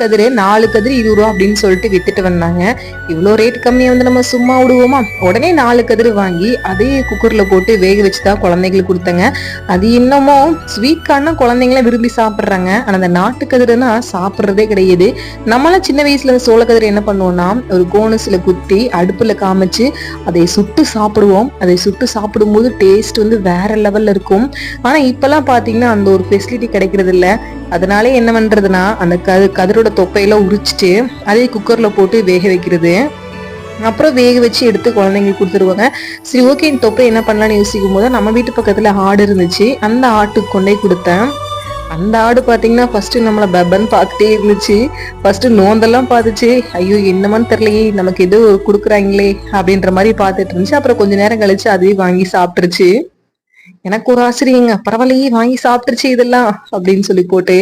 கதிரு 4 கதிரு 20 ரூபா அப்படின்னு சொல்லிட்டு வித்துட்டு வந்தாங்க. இவ்வளோ ரேட் கம்மியா வந்து நம்ம சும்மா விடுவோமா? உடனே 4 கதிரு வாங்கி அதே குக்கர்ல போட்டு வேக வச்சுதான் குழந்தைங்களுக்கு கொடுத்தங்க. அது இன்னமும் ஸ்வீட் கார்னா குழந்தைங்களாம் விரும்பி சாப்பிடுறாங்க. ஆனா அந்த நாட்டு கதிருனா சாப்பிட்றதே கிடையாது. நம்மளாம் சின்ன வயசுல சோள கதிரை என்ன பண்ணுவோம்னா ஒரு கோனஸ்ல குத்தி அடுப்புல காமிச்சு அதை சுட்டு சாப்பிடுவோம். அதை சுட்டு சாப்பிடும்போது டேஸ்ட் வந்து வேற லெவல்ல இருக்கும். ஆனா இப்பெல்லாம் பாத்தீங்கன்னா அந்த ஒரு ஃபெசிலிட்டி கிடைக்கிறது இல்ல. அதனால என்ன பண்றதுன்னா அந்த கதிரோட தொப்பையெல்லாம் உரிச்சிட்டு அதே குக்கர்ல போட்டு வேக வைக்கிறது. அப்புறம் வேக வச்சு எடுத்து குழந்தைங்களுக்கு கொடுத்துருவாங்க. சரி, ஓகே, இந்த தொப்பை என்ன பண்ணலாம்னு யோசிக்கும் போது நம்ம வீட்டு பக்கத்துல ஆடு இருந்துச்சு. அந்த ஆட்டுக்கு கொண்டே கொடுத்தேன். அந்த ஆடு பாத்தீங்கன்னா ஃபர்ஸ்ட் நம்மள பெபன்னு பார்த்துட்டே இருந்துச்சு. ஃபர்ஸ்ட் நோந்தெல்லாம் பார்த்துச்சு. ஐயோ என்னமான்னு தெரியலையே, நமக்கு எதோ கொடுக்குறாங்களே அப்படின்ற மாதிரி பார்த்துட்டு இருந்துச்சு. அப்புறம் கொஞ்ச நேரம் கழிச்சு அதையும் வாங்கி சாப்பிட்டுருச்சு. எனக்கு ஒரு ஆச்சரியங்க, பரவாயில்லையே வாங்கி சாப்பிட்டுருச்சு இதெல்லாம் அப்படின்னு சொல்லி போட்டு